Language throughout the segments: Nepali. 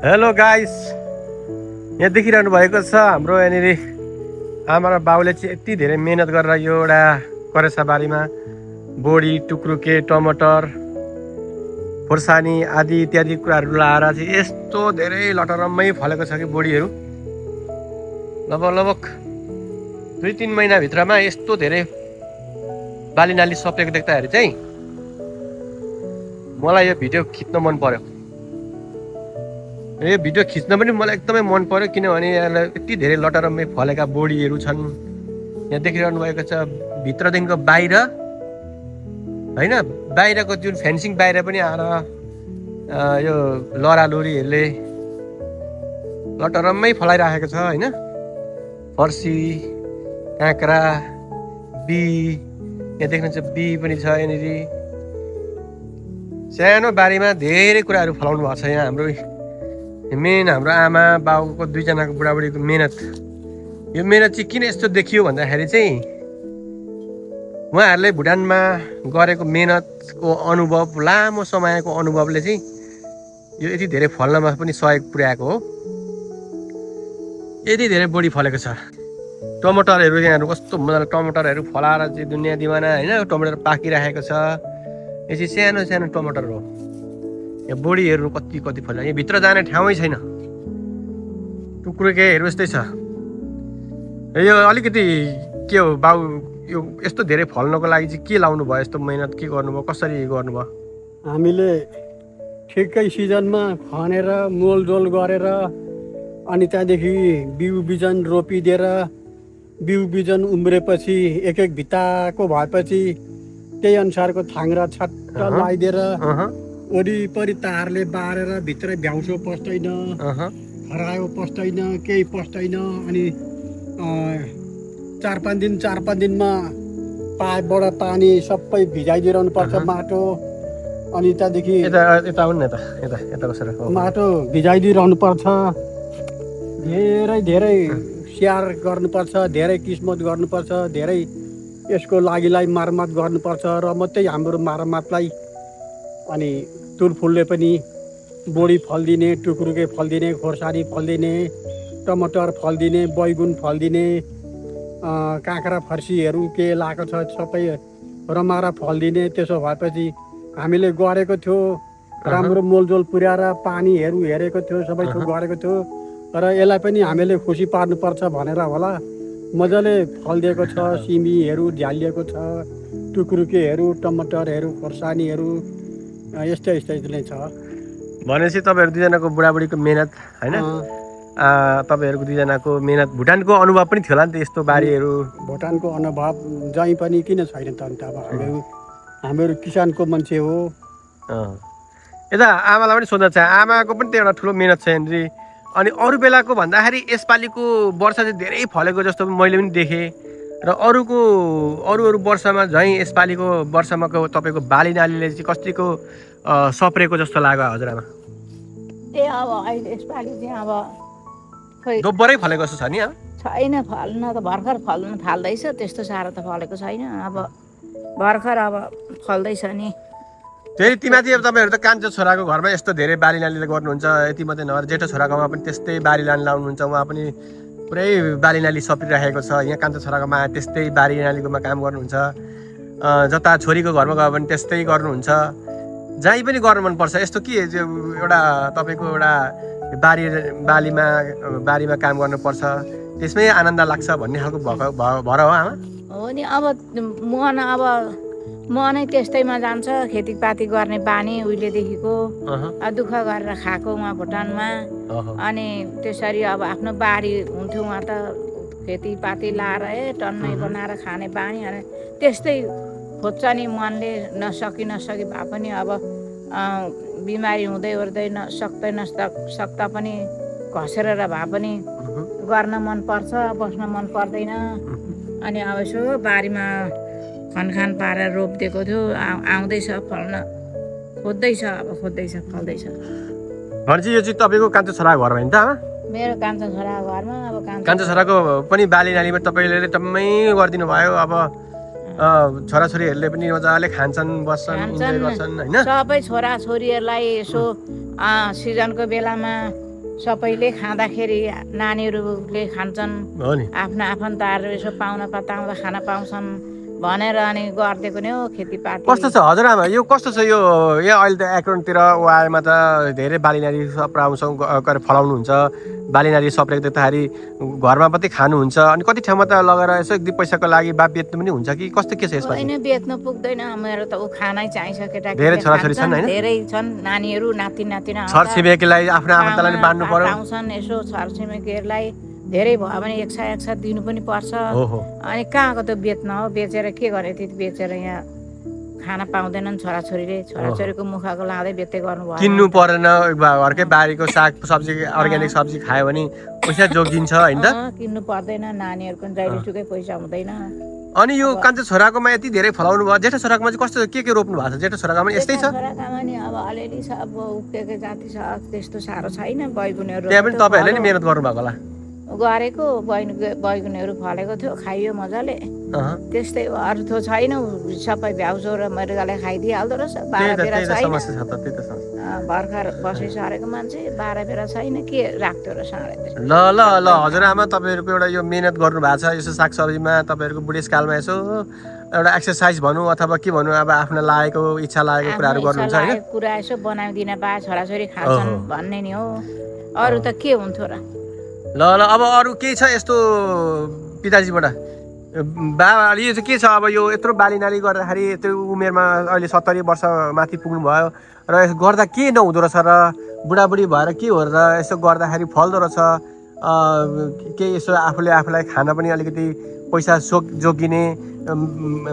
हेलो गाइस, यहाँ देखिरहनु भएको छ हाम्रो यहाँनिर आमा र बाउले चाहिँ यति धेरै मेहनत गरेर यो एउटा करेसा बारीमा बोडी, टुक्रुके, टमाटर, खोर्सानी आदि इत्यादि कुराहरू लाएर चाहिँ यस्तो धेरै लटरम्मै फलेको छ कि बोडीहरू। लगभग 2-3 महिनाभित्रमा यस्तो धेरै बाली नाली सपेको देख्दाखेरि चाहिँ मलाई यो भिडियो खिच्न मन पर्यो। यो भिडियो खिच्न पनि मलाई एकदमै मन पर्यो, किनभने यहाँ यति धेरै लटरम्मै फलेका बोडीहरू छन्। यहाँ देखिरहनु भएको छ भित्रदेखिको बाहिर होइन, बाहिरको जुन फेन्सिङ बाहिर पनि आएर यो लरालुरीहरूले लटरम्मै फलाइराखेको छ होइन। फर्सी, काँक्रा, बीँ, यहाँ देख्नुहुन्छ बीँ पनि छ। यहाँनिर सानो बारीमा धेरै कुराहरू फलाउनु भएको छ। यहाँ हाम्रो मेन हाम्रो आमा बाउको दुईजनाको बुढाबुढीको मेहनत, यो मेहनत चाहिँ किन यस्तो देखियो भन्दाखेरि चाहिँ उहाँहरूले भुटानमा गरेको मेहनतको अनुभव, लामो समयको अनुभवले चाहिँ यो यति धेरै फल्नमा पनि सहयोग पुर्याएको हो। यति धेरै बोडी फलेको छ। टमाटरहरू यहाँहरू कस्तो मजाले टमाटरहरू फलाएर चाहिँ दुनियाँ दिवाना होइन। टमाटर पाकिराखेको छ। यो चाहिँ सानो सानो टमाटर हो। यहाँ बोडीहरू कति फल्छ। यहाँ भित्र जाने ठाउँै छैन। टुक्रुकेहरू यस्तै छ। यो अलिकति के हो बाउ, यो यस्तो धेरै फल्नको लागि चाहिँ के लाउनु भयो, यस्तो मेहनत के गर्नुभयो, कसरी गर्नुभयो? हामीले ठिकै सिजनमा खनेर मोलजोल गरेर अनि त्यहाँदेखि बिउ बिजन रोपिदिएर बिउ बिजन उम्रेपछि एक भित्ताको भएपछि त्यही अनुसारको थाङ्रा छट्ट लगाइदिएर वरिपरि तारले बारेर भित्र भ्याउँसो पस्दैन, खरायो पस्दैन, केही पस्दैन। अनि 4-5 दिनमा पाइपबाट पानी सबै भिजाइदिइरहनु पर्छ माटो। अनि त्यहाँदेखि माटो भिजाइदिइरहनु पर्छ। धेरै स्याहार गर्नुपर्छ, धेरै किस्मत गर्नुपर्छ, धेरै यसको लागिलाई मर्मत गर्नुपर्छ र मात्रै हाम्रो मर्मतलाई अनि तुलफुलले पनि बोडी फल्दिने, टुक्रुके फल्दिने, खोर्सानी फल्दिने, टमाटर फल्दिने, बैगुन फल्दिने, काँक्रा फर्सीहरू के लगाएको छ सबै रमाएर फल्दिने। त्यसो भएपछि हामीले गरेको थियो, राम्रो मोलजोल पुर्याएर पानीहरू हेरेको थियो, सबै थोक गरेको थियो। र यसलाई पनि हामीले खुसी पार्नुपर्छ भनेर होला मजाले फलिदिएको छ। सिमीहरू झ्यालिएको छ, टुक्रुकेहरू, टमाटरहरू, खोर्सानीहरू यस्तै नै छ। भनेपछि तपाईँहरू दुईजनाको बुढाबुढीको मेहनत होइन, तपाईँहरूको दुईजनाको मेहनत, भुटानको अनुभव पनि थियो होला नि त यस्तो बारीहरू? भुटानको अनुभव जहीँ पनि किन छैन त? अन्त अब हामीहरू किसानको मान्छे हो। यता आमालाई पनि सोध्न चाहे, आमाको पनि त एउटा ठुलो मेहनत छ यहाँनिर। अनि अरू बेलाको भन्दाखेरि यसपालिको वर्ष चाहिँ धेरै फलेको जस्तो मैले पनि देखेँ र अरू वर्षमा झैँ यसपालिको वर्षमा तपाईँको बाली नालीले चाहिँ कतिको सप्रेको जस्तो लाग्यो हजुरआमा? अब अहिले यसपालि चाहिँ अब खोइ दोब्बरै फलेको जस्तो छ नि? छैन, फल्न त भर्खर फल्न थाल्दैछ, त्यस्तो साह्रो त फलेको छैन। अब भर्खर अब फल्दैछ नि। फेरि तीमाथि अब तपाईँहरू त कान्छो छोराको घरमा यस्तो धेरै बाली नालीले गर्नुहुन्छ, यति मात्रै नभएर जेठो छोराकोमा पनि त्यस्तै बाली नाली लाउनुहुन्छ। उहाँ पनि पुरै बाली नाली सप्रिरहेको छ। यहाँ कान्छो छोराको मा त्यस्तै बाली नालीकोमा काम गर्नुहुन्छ। जता छोरीको घरमा गयो भने त्यस्तै गर्नुहुन्छ। जहीँ पनि गर्नु मनपर्छ। यस्तो के एउटा तपाईँको एउटा बारीमा काम गर्नुपर्छ, त्यसमै आनन्द लाग्छ भन्ने खालको भएर हो आमा? हो नि। अब म नै त्यस्तैमा जान्छ। खेतीपाती गर्ने बानी उहिलेदेखिको दुःख गरेर खाएको उहाँ भुटानमा। अनि त्यसरी अब आफ्नो बारी हुन्थ्यो उहाँ त, खेतीपाती लाएर टन्नै बनाएर खाने बानी। अनि त्यस्तै खोज्छ नि मनले, नसकी भए पनि अब बिमारी हुँदै ओर्दै सक्दा पनि घसेर भए पनि गर्न मनपर्छ, बस्न मन पर्दैन। अनि अब यसो बारीमा खनखान पारेर रोपिदिएको थियो, आउँदैछ फल्न खोज्दैछ, अब फल्दैछ। भनेपछि यो चाहिँ तपाईँको कान्छो छोराको घर होइन त आमा? मेरो कान्छो छोराको घरमा। अब कान्छो छोराको पनि बाली नालीमा तपाईँले टम्मै गरिदिनु भयो। अब छोराछोरीहरूले पनि मजाले खान्छन्, बस्छन्, इन्जोय गर्छन् होइन? सबै छोराछोरीहरूलाई यसो सिजनको बेलामा सबैले खाँदाखेरि नानीहरूले खान्छन्, हो नि। आफ्ना आफन्तहरू यसो पाहुना पात आउँदा खान पाउँछन् भनेर अनि गरिदिएको नि हो खेतीपाती। कस्तो छ हजुरआमा यो कस्तो छ यो अहिले त एग्रोनतिर आएमा त धेरै बालीनाली सप्राउँछौँ गरेर फलाउनुहुन्छ, बालीनाली सप्रेको देख्दाखेरि घरमा मात्रै खानुहुन्छ अनि कति ठाउँमा त लगेर यसो एक दुई पैसाको लागि बा बेच्नु पनि हुन्छ कि कस्तो के छ यसमा? होइन बेच्नु पुग्दैन, मेरो त ऊ खानै चाहिन्छ केटाकेटी धेरै छोराछोरी छन् होइन? धेरै छन् नानीहरू नाति नातिना छरछिमेकीलाई आफ्नो आफन्तलाई नि बाँड्नु पर्यो। पाउँछन् यसो छरछिमेकीहरूलाई धेरै भयो भने एक सा दिनु पनि पर्छ। ओहो अनि कहाँको त बेच्न हो, बेचेर के गरे त्यति बेचेर यहाँ खान पाउँदैनन् छोराछोरीले, छोराछोरीको मुखको लाँदै बेच्दै गर्नुभयो। किन्नु परेन, घरकै बारीको साग सब्जी अर्ग्यानिक सब्जी खायो भने पैसा जोगिन्छ होइन त? किन्नु पर्दैन, नानीहरूको जहिले सुकै पैसा हुँदैन। अनि यो कान्छो छोराकोमा यति धेरै फलाउनु भयो, जेठो छोराकोमा चाहिँ कस्तो के रोप्नु भएको छ? जेठो छोराकोमा यस्तै छ? छोराकामा नि अब अलिअलि छ, अब उब्जेको जाति छ, त्यस्तो साह्रो छैन। बैगुनहरू त्यहाँ पनि तपाईँहरूले नि मेहनत गर्नुभएको होला। गरेको बैगुनहरू फलेको थियो, खाइयो मजाले, त्यस्तै हो। अरू थो छैन, सबै भ्याउजो र मृगले खाइदिइहाल्दो रहेछ। 12 बेला छैन, भर्खर बसी सरेको मान्छे 12 बेला छैन, के राख्दो रहेछ साँढे। ल ल ल हजुरआमा तपाईँहरूको एउटा यो मेहनत गर्नु भएको छ यसो सागसब्जीमा, तपाईँहरूको बुढेसकालमा यसो एउटा एक्सर्साइज भनौँ अथवा के भनौँ, अब आफ्नो लागेको इच्छा लागेको कुराहरू गर्नुहुन्छ होइन? कुरा यसो बनाइदिन पाए छोराछोरी खान्छन् भन्ने नि हो, अरू त के हुन्थ्यो र। ल ल अब अरू केही छ यस्तो पिताजीबाट? बाबा यो चाहिँ के छ अब यो यत्रो बालीनाली गर्दाखेरि यत्रो उमेरमा अहिले 70 वर्ष माथि पुग्नुभयो र यसो गर्दा के नहुँदो रहेछ र बुढाबुढी भएर के हो र यसो गर्दाखेरि फल्दो रहेछ? के यसो आफूलाई खान पनि अलिकति पैसा जोगिने,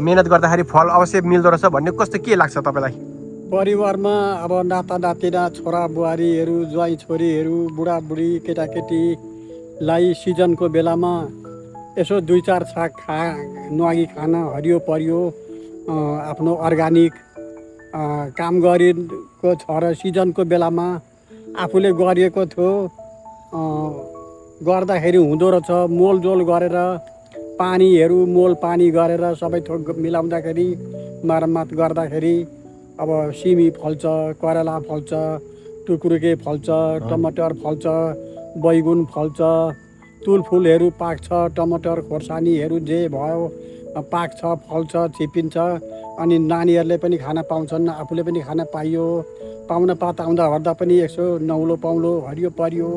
मेहनत गर्दाखेरि फल अवश्य मिल्दो रहेछ भन्ने कस्तो के लाग्छ तपाईँलाई? परिवारमा अब नाता नातिना छोरा बुहारीहरू ज्वाइँ छोरीहरू बुढाबुढी केटाकेटीलाई सिजनको बेलामा यसो 2-4 साग नुहागी खान हरियो परियो आफ्नो अर्ग्यानिक काम गरेको छ र सिजनको बेलामा आफूले गरिएको थियो गर्दाखेरि हुँदो रहेछ। मोलजोल गरेर पानीहरू मोल पानी गरेर सबै थोक मिलाउँदाखेरि मर्मत गर्दाखेरि अब सिमी फल्छ, करेला फल्छ, टुक्रुके फल्छ, टमाटर फल्छ, बैगुन फल्छ, तुलफुलहरू पाक्छ, टमाटर खोर्सानीहरू जे भयो पाक्छ, फल्छ, छिपिन्छ। अनि नानीहरूले पनि खान पाउँछन्, आफूले पनि खान पाइयो। पाहुना पात आउँदा हर्दा पनि यसो नौलो पाउलो हरियो परियो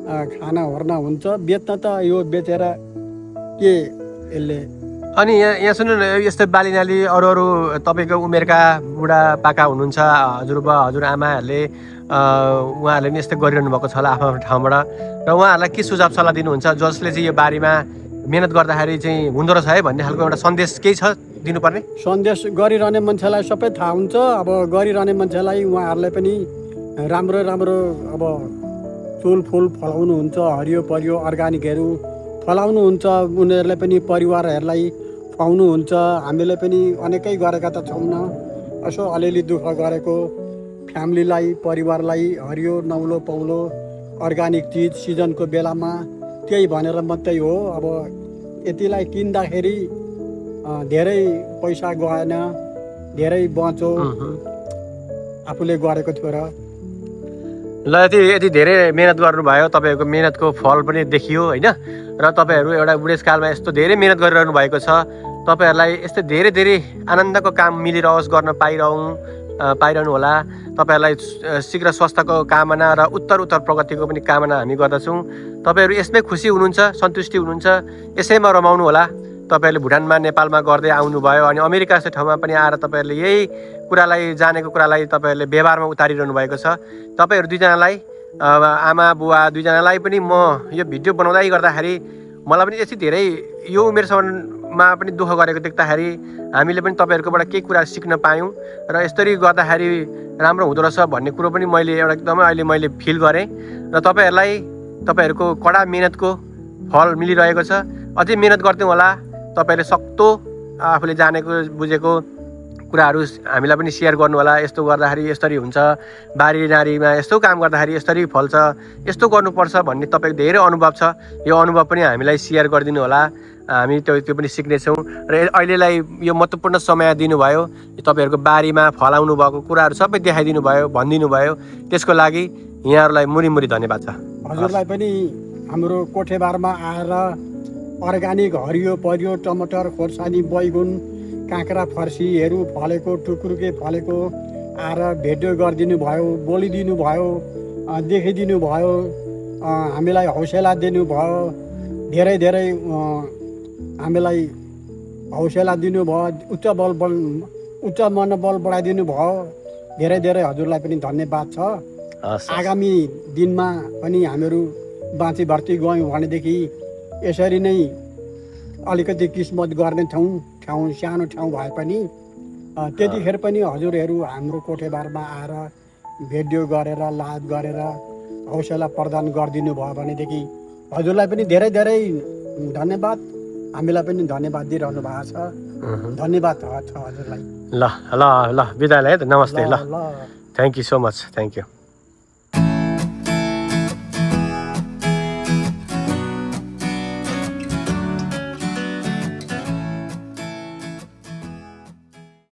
खाना ओर्ना हुन्छ। बेच्न त यो बेचेर के यसले। अनि यहाँ सुन्नु न, यस्तो बालीनाली अरू तपाईँको उमेरका बुढापाका हुनुहुन्छ, हजुरबा हजुरआमाहरूले उहाँहरूले पनि यस्तै गरिरहनु भएको छ होला आफ्नो आफ्नो ठाउँबाट, र उहाँहरूलाई के सुझाव सल्लाह दिनुहुन्छ जसले चाहिँ यो बारीमा मेहनत गर्दाखेरि चाहिँ हुँदो रहेछ है भन्ने खालको एउटा सन्देश केही छ दिनुपर्ने? सन्देश गरिरहने मान्छेलाई सबै थाहा हुन्छ। अब गरिरहने मान्छेलाई उहाँहरूले पनि राम्रो राम्रो अब तुलफुल फलाउनुहुन्छ, हरियो परियो अर्ग्यानिकहरू फलाउनुहुन्छ, उनीहरूले पनि परिवारहरूलाई खुवाउनुहुन्छ। हामीले पनि अनेकै गरेका त छौँ न, यसो अलिअलि दुःख गरेको फ्यामिलीलाई परिवारलाई हरियो नौलो पौलो अर्ग्यानिक चिज सिजनको बेलामा त्यही भनेर मात्रै हो। अब यतिलाई किन्दाखेरि धेरै पैसा गएन, धेरै बच्यो आफूले गरेको थियो र। ल यति धेरै मेहनत गर्नुभयो, तपाईँहरूको मेहनतको फल पनि देखियो होइन? र तपाईँहरू एउटा बुढेसकालमा यस्तो धेरै मेहनत गरिरहनु भएको छ, तपाईँहरूलाई यस्तो धेरै धेरै आनन्दको काम मिलिरहोस्, गर्न पाइरहनु होला। तपाईँहरूलाई शीघ्र स्वास्थ्यको कामना र उत्तर प्रगतिको पनि कामना हामी गर्दछौँ। तपाईँहरू यसमै खुसी हुनुहुन्छ, सन्तुष्टि हुनुहुन्छ, यसैमा रमाउनु होला। तपाईँहरूले भुटानमा नेपालमा गर्दै आउनुभयो, अनि अमेरिका जस्तो ठाउँमा पनि आएर तपाईँहरूले यही कुरालाई जानेको कुरालाई तपाईँहरूले व्यवहारमा उतारिरहनु भएको छ। तपाईँहरू दुईजनालाई आमा बुवा दुईजनालाई पनि म यो भिडियो बनाउँदै गर्दाखेरि मलाई पनि यति धेरै यो उमेरसम्ममा पनि दुःख गरेको देख्दाखेरि हामीले पनि तपाईँहरूकोबाट केही कुरा सिक्न पायौँ र यसरी गर्दाखेरि राम्रो हुँदो रहेछ भन्ने कुरो पनि मैले एउटा एकदमै अहिले मैले फिल गरेँ। र तपाईँहरूको कडा मेहनतको फल मिलिरहेको छ। अझै मेहनत गर्दै होला, तपाईँले सक्दो आफूले जानेको बुझेको कुराहरू हामीलाई पनि सेयर गर्नु होला। यस्तो गर्दाखेरि यसरी हुन्छ, बारीनारीमा यस्तो काम गर्दाखेरि यसरी फल्छ, यस्तो गर्नुपर्छ भन्ने तपाईँको धेरै अनुभव छ। यो अनुभव पनि हामीलाई सेयर गरिदिनु होला, हामी त्यो पनि सिक्नेछौँ। र अहिलेलाई यो महत्त्वपूर्ण समय दिनुभयो, तपाईँहरूको बारीमा फलाउनु भएको कुराहरू सबै देखाइदिनु भयो, भनिदिनु भयो, त्यसको लागि यहाँहरूलाई मुरी धन्यवाद छ। हजुरलाई पनि हाम्रो कोठेबारमा आएर अर्ग्यानिक हरियो परियो टमाटर खोर्सानी बैगुन काँक्रा फर्सीहरू फलेको टुक्रुके फलेको आएर भेट्यो गरिदिनु भयो, बोलिदिनु भयो, देखिदिनु भयो, हामीलाई हौसला दिनुभयो, धेरै धेरै हामीलाई हौसला दिनुभयो, उच्च मनोबल बढाइदिनु भयो। धेरै धेरै हजुरलाई पनि धन्यवाद छ। आगामी दिनमा पनि हामीहरू बाँची भर्ती गयौँ भनेदेखि यसरी नै अलिकति किस्मत गर्ने ठाउँ सानो ठाउँ भए पनि त्यतिखेर पनि हजुरहरू हाम्रो कोठेबारमा आएर भेट्यो गरेर लाभ गरेर हौसला प्रदान गरिदिनु भयो भनेदेखि हजुरलाई पनि धेरै धेरै धन्यवाद, हामीलाई पनि धन्यवाद दिइरहनु भएको छ। धन्यवाद छ हजुरलाई। ल ल ल बिदा ल है त, नमस्ते। ल ल thank you so much, thank you.